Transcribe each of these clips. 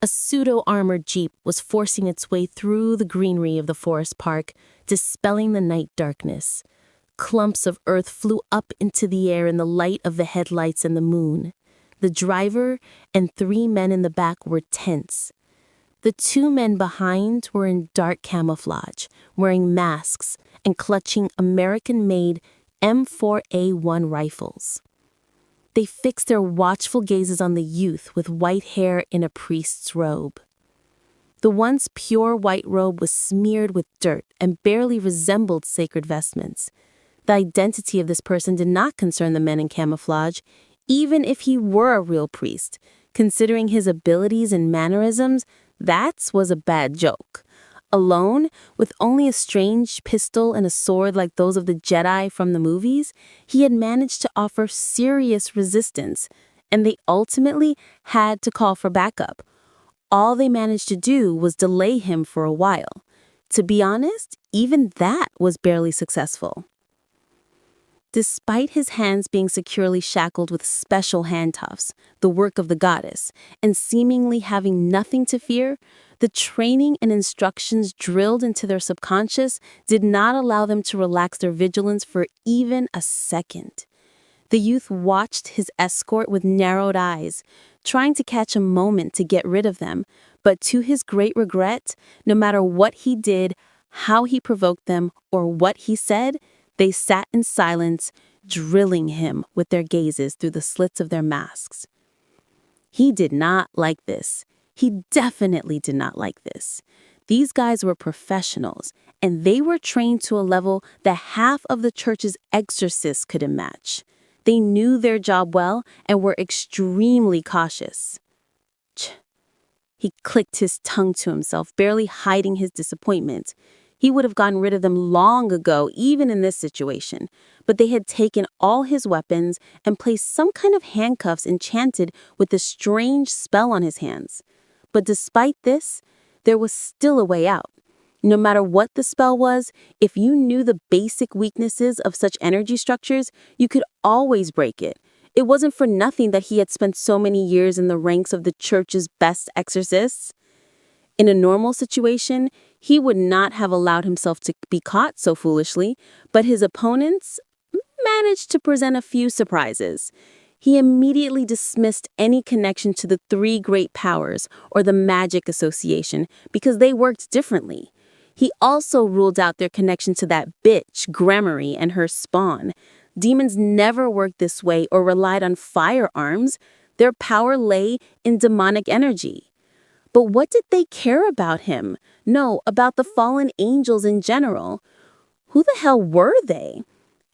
A pseudo-armored jeep was forcing its way through the greenery of the forest park, dispelling the night darkness. Clumps of earth flew up into the air in the light of the headlights and the moon. The driver and 3 men in the back were tense. The 2 men behind were in dark camouflage, wearing masks and clutching American-made M4A1 rifles. They fixed their watchful gazes on the youth with white hair in a priest's robe. The once pure white robe was smeared with dirt and barely resembled sacred vestments. The identity of this person did not concern the men in camouflage, even if he were a real priest. Considering his abilities and mannerisms, that was a bad joke. Alone, with only a strange pistol and a sword like those of the Jedi from the movies, he had managed to offer serious resistance, and they ultimately had to call for backup. All they managed to do was delay him for a while. To be honest, even that was barely successful. Despite his hands being securely shackled with special handcuffs, the work of the goddess, and seemingly having nothing to fear, the training and instructions drilled into their subconscious did not allow them to relax their vigilance for even a second. The youth watched his escort with narrowed eyes, trying to catch a moment to get rid of them, but to his great regret, no matter what he did, how he provoked them, or what he said, they sat in silence, drilling him with their gazes through the slits of their masks. He did not like this. He definitely did not like this. These guys were professionals, and they were trained to a level that half of the church's exorcists couldn't match. They knew their job well and were extremely cautious. He clicked his tongue to himself, barely hiding his disappointment. He would have gotten rid of them long ago, even in this situation. But they had taken all his weapons and placed some kind of handcuffs enchanted with a strange spell on his hands. But despite this, there was still a way out. No matter what the spell was, if you knew the basic weaknesses of such energy structures, you could always break it. It wasn't for nothing that he had spent so many years in the ranks of the church's best exorcists. In a normal situation, he would not have allowed himself to be caught so foolishly, but his opponents managed to present a few surprises. He immediately dismissed any connection to the 3 great powers or the magic association because they worked differently. He also ruled out their connection to that bitch, Gremory, and her spawn. Demons never worked this way or relied on firearms. Their power lay in demonic energy. But what did they care about him? No, about the fallen angels in general. Who the hell were they?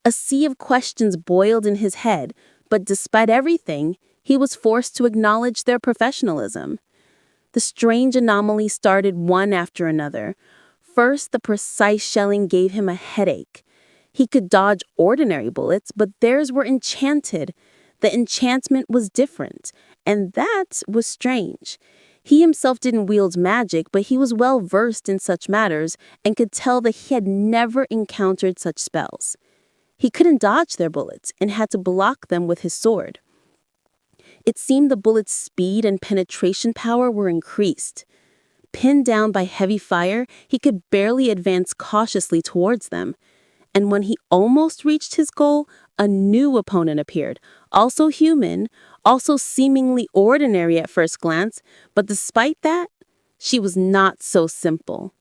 A sea of questions boiled in his head, but despite everything, he was forced to acknowledge their professionalism. The strange anomaly started one after another. First, the precise shelling gave him a headache. He could dodge ordinary bullets, but theirs were enchanted. The enchantment was different, and that was strange. He himself didn't wield magic, but he was well versed in such matters and could tell that he had never encountered such spells. He couldn't dodge their bullets and had to block them with his sword. It seemed the bullets' speed and penetration power were increased. Pinned down by heavy fire, he could barely advance cautiously towards them. And when he almost reached his goal, a new opponent appeared, also human, also seemingly ordinary at first glance, but despite that, she was not so simple.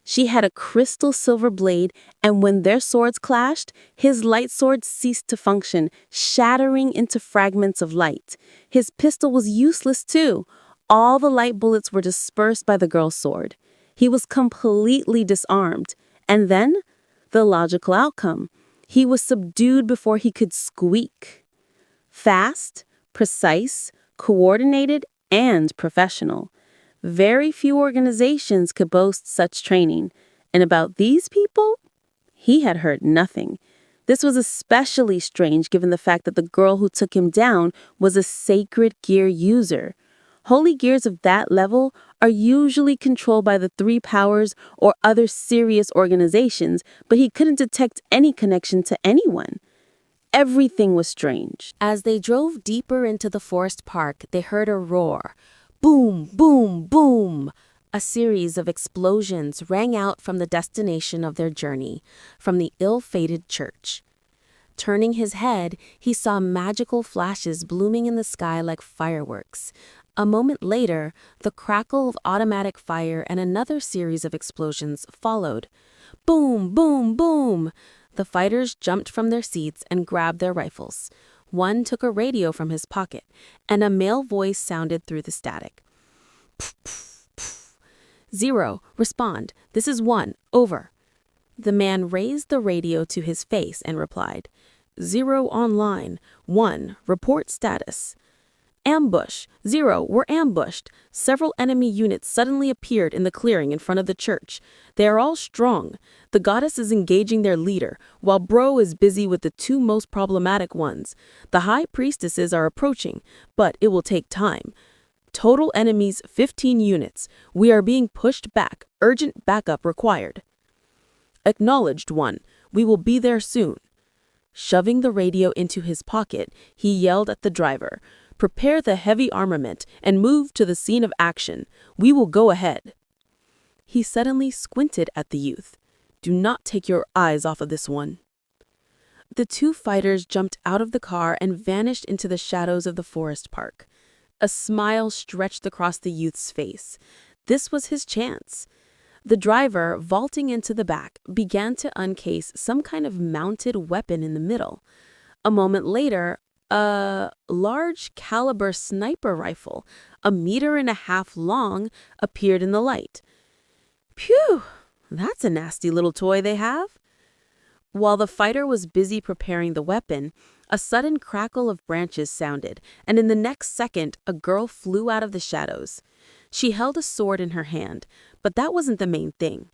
She had a crystal silver blade, and when their swords clashed, his light sword ceased to function, shattering into fragments of light. His pistol was useless too. All the light bullets were dispersed by the girl's sword. He was completely disarmed. And then, the logical outcome. He was subdued before he could squeak. Fast, precise, coordinated, and professional. Very few organizations could boast such training, and about these people, he had heard nothing. This was especially strange given the fact that the girl who took him down was a sacred gear user. Holy gears of that level are usually controlled by the 3 powers or other serious organizations, but he couldn't detect any connection to anyone. Everything was strange. As they drove deeper into the forest park, they heard a roar. Boom, boom, boom! A series of explosions rang out from the destination of their journey, from the ill-fated church. Turning his head, he saw magical flashes blooming in the sky like fireworks. A moment later, the crackle of automatic fire and another series of explosions followed. Boom, boom, boom! The fighters jumped from their seats and grabbed their rifles. One took a radio from his pocket, and a male voice sounded through the static. Pff, pff, pff. 0, respond. This is 1, over. The man raised the radio to his face and replied, 0 online, 1, report status. Ambush, 0, we're ambushed. Several enemy units suddenly appeared in the clearing in front of the church. They are all strong. The goddess is engaging their leader, while Bro is busy with the 2 most problematic ones. The high priestesses are approaching, but it will take time. Total enemies 15 units. We are being pushed back. Urgent backup required. Acknowledged 1. We will be there soon. Shoving the radio into his pocket, he yelled at the driver, prepare the heavy armament and move to the scene of action. We will go ahead. He suddenly squinted at the youth. Do not take your eyes off of this one. The 2 fighters jumped out of the car and vanished into the shadows of the forest park. A smile stretched across the youth's face. This was his chance. The driver, vaulting into the back, began to uncase some kind of mounted weapon in the middle. A moment later, a large caliber sniper rifle, 1.5 meters long, appeared in the light. Phew, that's a nasty little toy they have. While the fighter was busy preparing the weapon, a sudden crackle of branches sounded, and in the next second, a girl flew out of the shadows. She held a sword in her hand, but that wasn't the main thing.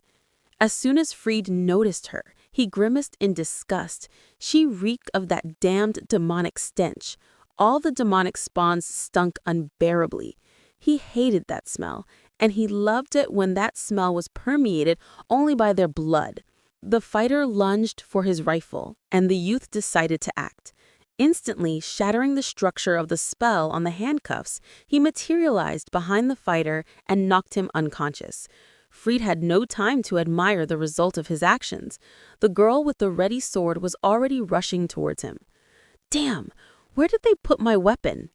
As soon as Fried noticed her, he grimaced in disgust. She reeked of that damned demonic stench. All the demonic spawns stunk unbearably. He hated that smell, and he loved it when that smell was permeated only by their blood. The fighter lunged for his rifle, and the youth decided to act. Instantly shattering the structure of the spell on the handcuffs, he materialized behind the fighter and knocked him unconscious. Fried had no time to admire the result of his actions. The girl with the ready sword was already rushing towards him. Damn, where did they put my weapon?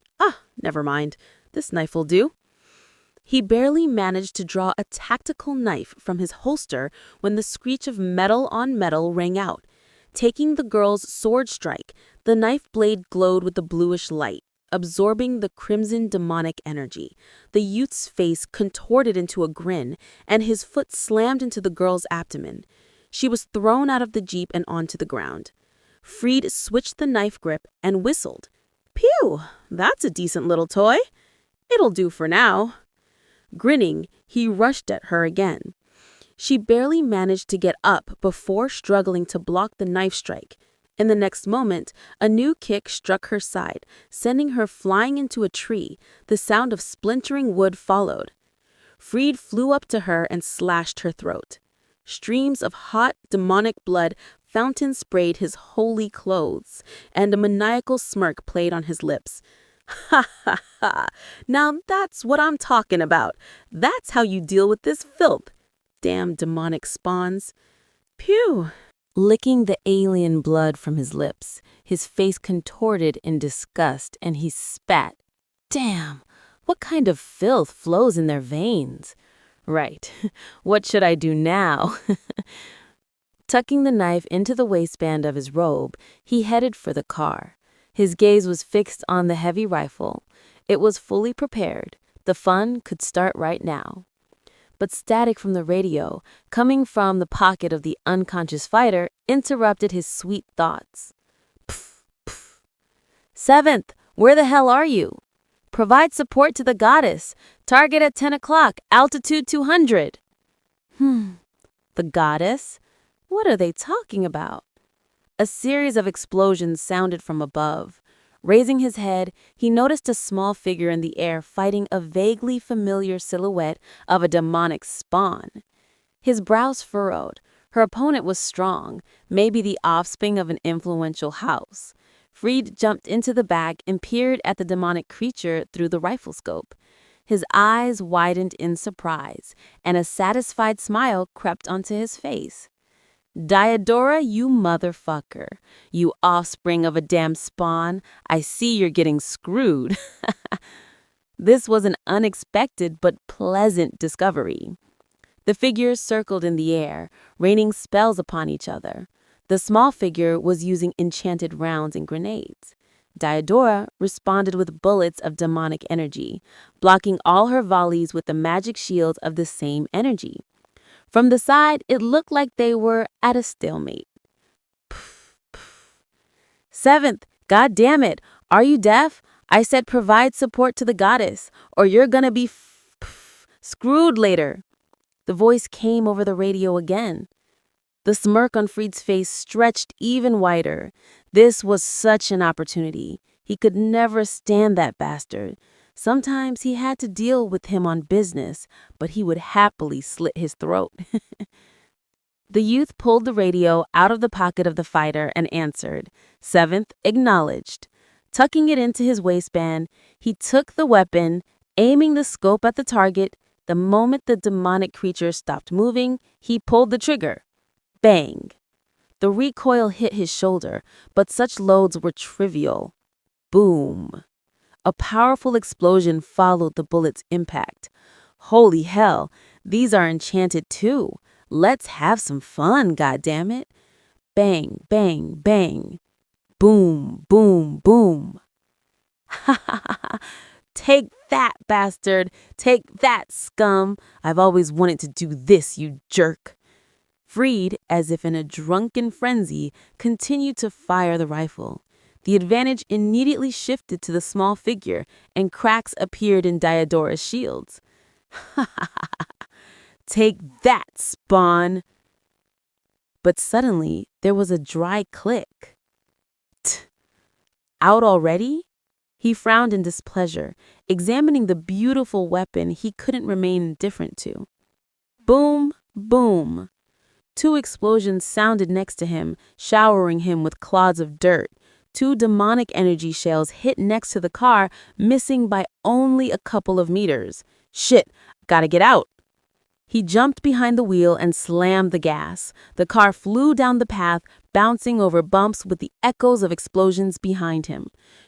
Never mind. This knife will do. He barely managed to draw a tactical knife from his holster when the screech of metal on metal rang out. Taking the girl's sword strike, the knife blade glowed with a bluish light, absorbing the crimson demonic energy. The youth's face contorted into a grin, and his foot slammed into the girl's abdomen. She was thrown out of the jeep and onto the ground. Fried switched the knife grip and whistled. Pew, that's a decent little toy. It'll do for now. Grinning, he rushed at her again. She barely managed to get up before struggling to block the knife strike. In the next moment, a new kick struck her side, sending her flying into a tree. The sound of splintering wood followed. Fried flew up to her and slashed her throat. Streams of hot, demonic blood fountain sprayed his holy clothes, and a maniacal smirk played on his lips. Ha ha ha! Now that's what I'm talking about. That's how you deal with this filth. Damn demonic spawns. Phew! Licking the alien blood from his lips, his face contorted in disgust, and he spat. Damn! What kind of filth flows in their veins? Right. What should I do now? Tucking the knife into the waistband of his robe, he headed for the car. His gaze was fixed on the heavy rifle. It was fully prepared. The fun could start right now. But static from the radio, coming from the pocket of the unconscious fighter, interrupted his sweet thoughts. Pff, pff. 7th, where the hell are you? Provide support to the goddess. Target at 10 o'clock, altitude 200. The goddess? What are they talking about? A series of explosions sounded from above. Raising his head, he noticed a small figure in the air fighting a vaguely familiar silhouette of a demonic spawn. His brows furrowed. Her opponent was strong, maybe the offspring of an influential house. Fried jumped into the back and peered at the demonic creature through the rifle scope. His eyes widened in surprise, and a satisfied smile crept onto his face. Diodora, you motherfucker. You offspring of a damn spawn. I see you're getting screwed. This was an unexpected but pleasant discovery. The figures circled in the air, raining spells upon each other. The small figure was using enchanted rounds and grenades. Diodora responded with bullets of demonic energy, blocking all her volleys with the magic shield of the same energy. From the side, it looked like they were at a stalemate. Pff, pff. Seventh, God damn it, are you deaf? I said provide support to the goddess, or you're gonna be screwed later. The voice came over the radio again. The smirk on Freed's face stretched even wider. This was such an opportunity. He could never stand that bastard. Sometimes he had to deal with him on business, but he would happily slit his throat. The youth pulled the radio out of the pocket of the fighter and answered. Seventh, acknowledged. Tucking it into his waistband, he took the weapon, aiming the scope at the target. The moment the demonic creature stopped moving, he pulled the trigger. Bang! The recoil hit his shoulder, but such loads were trivial. Boom! A powerful explosion followed the bullet's impact. Holy hell, these are enchanted too. Let's have some fun, goddammit. Bang, bang, bang. Boom, boom, boom. Ha ha ha ha. Take that, bastard. Take that, scum. I've always wanted to do this, you jerk. Freed, as if in a drunken frenzy, continued to fire the rifle. The advantage immediately shifted to the small figure, and cracks appeared in Diodora's shields. Ha ha ha. Take that, spawn. But suddenly, there was a dry click. Out already? He frowned in displeasure, examining the beautiful weapon he couldn't remain indifferent to. Boom, boom. 2 explosions sounded next to him, showering him with clods of dirt. 2 demonic energy shells hit next to the car, missing by only a couple of meters. Shit, gotta get out. He jumped behind the wheel and slammed the gas. The car flew down the path, bouncing over bumps with the echoes of explosions behind him.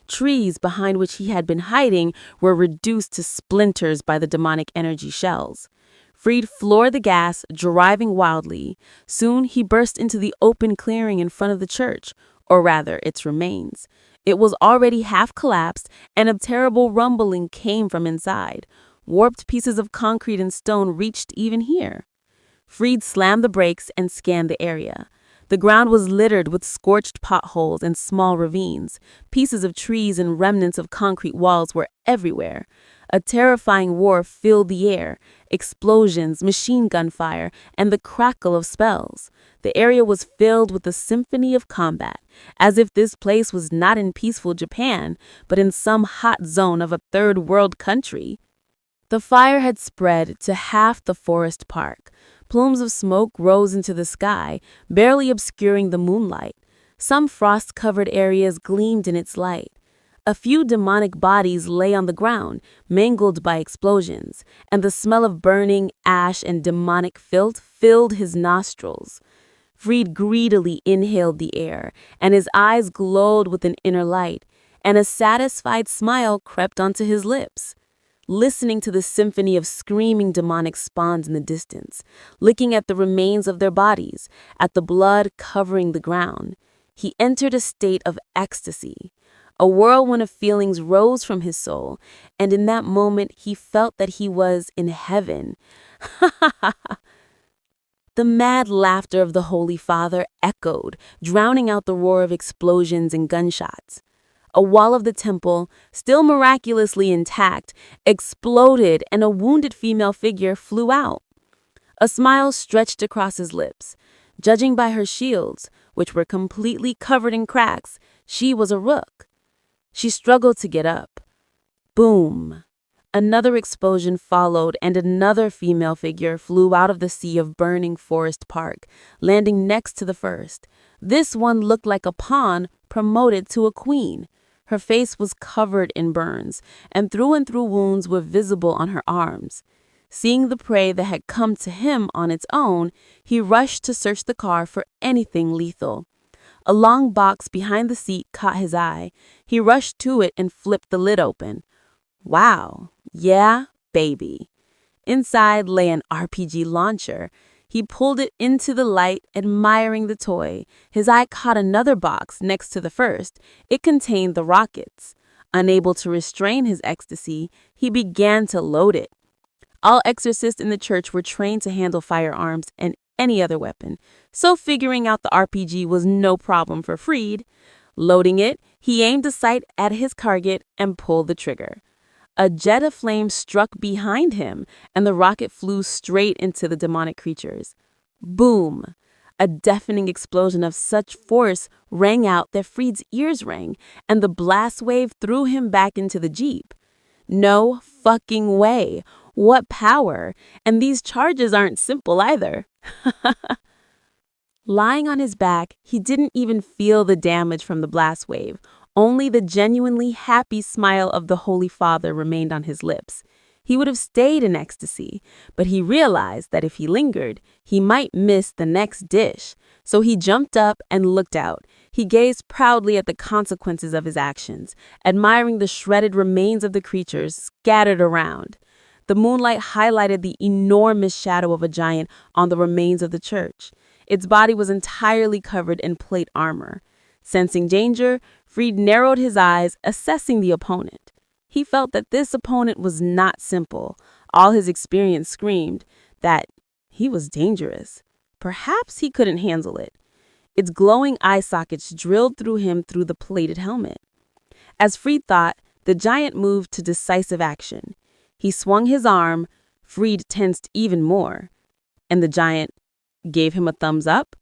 Trees behind which he had been hiding were reduced to splinters by the demonic energy shells. Freed floored the gas, driving wildly. Soon he burst into the open clearing in front of the church, or rather, its remains. It was already half collapsed, and a terrible rumbling came from inside. Warped pieces of concrete and stone reached even here. Freed slammed the brakes and scanned the area. The ground was littered with scorched potholes and small ravines. Pieces of trees and remnants of concrete walls were everywhere. A terrifying roar filled the air, explosions, machine gun fire, and the crackle of spells. The area was filled with a symphony of combat, as if this place was not in peaceful Japan, but in some hot zone of a third world country. The fire had spread to half the forest park. Plumes of smoke rose into the sky, barely obscuring the moonlight. Some frost-covered areas gleamed in its light. A few demonic bodies lay on the ground, mangled by explosions, and the smell of burning ash and demonic filth filled his nostrils. Freed greedily inhaled the air, and his eyes glowed with an inner light, and a satisfied smile crept onto his lips. Listening to the symphony of screaming demonic spawns in the distance, looking at the remains of their bodies, at the blood covering the ground, he entered a state of ecstasy. A whirlwind of feelings rose from his soul, and in that moment he felt that he was in heaven. The mad laughter of the Holy Father echoed, drowning out the roar of explosions and gunshots. A wall of the temple, still miraculously intact, exploded and a wounded female figure flew out. A smile stretched across his lips. Judging by her shields, which were completely covered in cracks, she was a rook. She struggled to get up. Boom! Another explosion followed, and another female figure flew out of the sea of burning forest park, landing next to the first. This one looked like a pawn promoted to a queen. Her face was covered in burns, and through wounds were visible on her arms. Seeing the prey that had come to him on its own, he rushed to search the car for anything lethal. A long box behind the seat caught his eye. He rushed to it and flipped the lid open. Wow, yeah, baby. Inside lay an RPG launcher. He pulled it into the light, admiring the toy. His eye caught another box next to the first. It contained the rockets. Unable to restrain his ecstasy, he began to load it. All exorcists in the church were trained to handle firearms and any other weapon, so figuring out the RPG was no problem for Freed. Loading it, he aimed the sight at his target and pulled the trigger. A jet of flame struck behind him, and the rocket flew straight into the demonic creatures. Boom! A deafening explosion of such force rang out that Freed's ears rang, and the blast wave threw him back into the Jeep. No fucking way! What power! And these charges aren't simple either. Lying on his back, he didn't even feel the damage from the blast wave. Only the genuinely happy smile of the Holy Father remained on his lips. He would have stayed in ecstasy, but he realized that if he lingered, he might miss the next dish. So he jumped up and looked out. He gazed proudly at the consequences of his actions, admiring the shredded remains of the creatures scattered around. The moonlight highlighted the enormous shadow of a giant on the remains of the church. Its body was entirely covered in plate armor. Sensing danger, Freed narrowed his eyes, assessing the opponent. He felt that this opponent was not simple. All his experience screamed that he was dangerous. Perhaps he couldn't handle it. Its glowing eye sockets drilled through him through the plated helmet. As Freed thought, the giant moved to decisive action. He swung his arm. Freed tensed even more. And the giant gave him a thumbs up.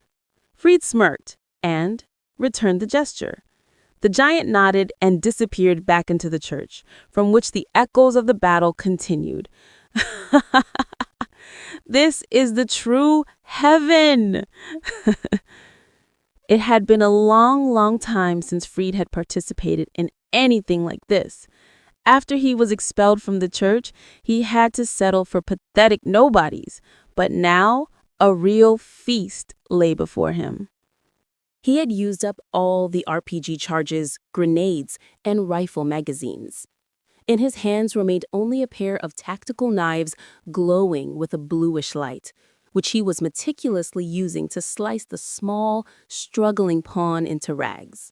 Freed smirked and returned the gesture. The giant nodded and disappeared back into the church, from which the echoes of the battle continued. This is the true heaven! It had been a long time since Freed had participated in anything like this. After he was expelled from the church, he had to settle for pathetic nobodies, but now a real feast lay before him. He had used up all the RPG charges, grenades, and rifle magazines. In his hands remained only a pair of tactical knives glowing with a bluish light, which he was meticulously using to slice the small, struggling pawn into rags.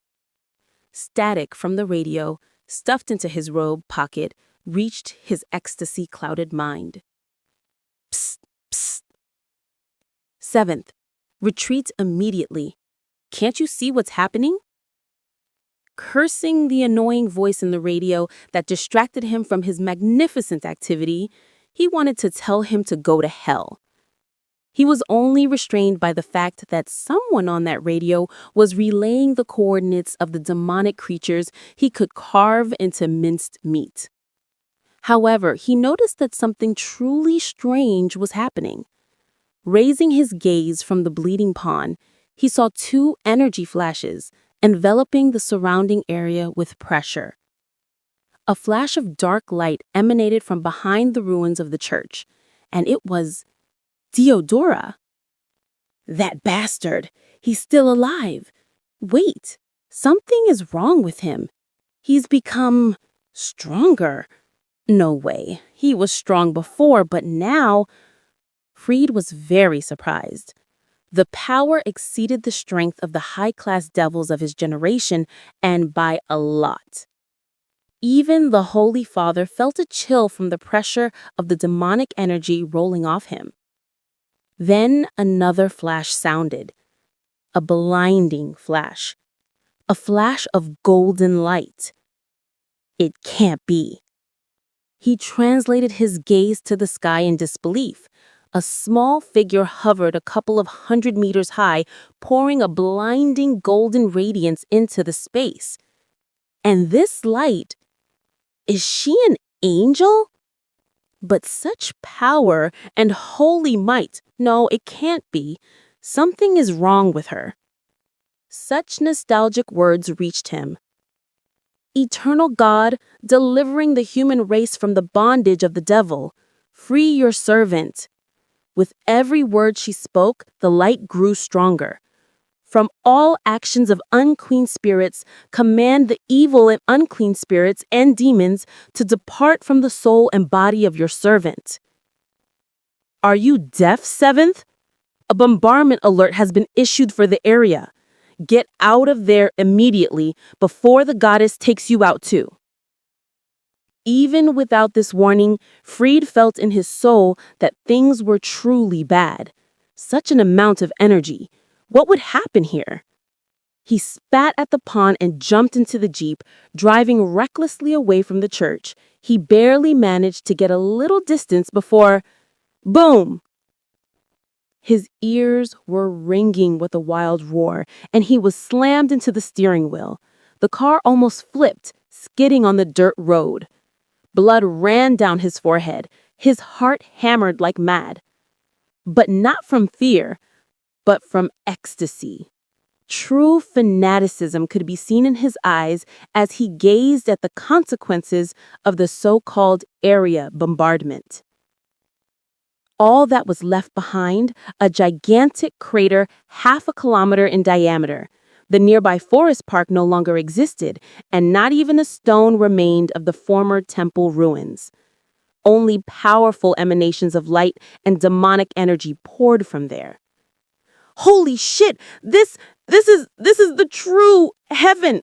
Static from the radio, stuffed into his robe pocket, reached his ecstasy-clouded mind. Psst, psst. 7th, retreat immediately. Can't you see what's happening? Cursing the annoying voice in the radio that distracted him from his magnificent activity, he wanted to tell him to go to hell. He was only restrained by the fact that someone on that radio was relaying the coordinates of the demonic creatures he could carve into minced meat. However, he noticed that something truly strange was happening. Raising his gaze from the bleeding pawn, he saw 2 energy flashes enveloping the surrounding area with pressure. A flash of dark light emanated from behind the ruins of the church, and it was Theodora. That bastard! He's still alive. Wait, something is wrong with him. He's become stronger. No way. He was strong before, but now... Freed was very surprised. The power exceeded the strength of the high-class devils of his generation, and by a lot. Even the Holy Father felt a chill from the pressure of the demonic energy rolling off him. Then another flash sounded. A blinding flash. A flash of golden light. It can't be. He translated his gaze to the sky in disbelief. A small figure hovered a couple of 100 meters high, pouring a blinding golden radiance into the space. And this light, is she an angel? But such power and holy might, no, it can't be. Something is wrong with her. Such nostalgic words reached him. Eternal God, delivering the human race from the bondage of the devil, free your servant. With every word she spoke, the light grew stronger. From all actions of unclean spirits, command the evil and unclean spirits and demons to depart from the soul and body of your servant. Are you deaf, seventh? A bombardment alert has been issued for the area. Get out of there immediately before the goddess takes you out too. Even without this warning, Freed felt in his soul that things were truly bad. Such an amount of energy. What would happen here? He spat at the pond and jumped into the Jeep, driving recklessly away from the church. He barely managed to get a little distance before, boom! His ears were ringing with a wild roar, and he was slammed into the steering wheel. The car almost flipped, skidding on the dirt road. Blood ran down his forehead. His heart hammered like mad. But not from fear, but from ecstasy. True fanaticism could be seen in his eyes as he gazed at the consequences of the so-called area bombardment. All that was left behind, a gigantic crater half a kilometer in diameter. The nearby forest park no longer existed, and not even a stone remained of the former temple ruins. Only powerful emanations of light and demonic energy poured from there. Holy shit! This is the true heaven!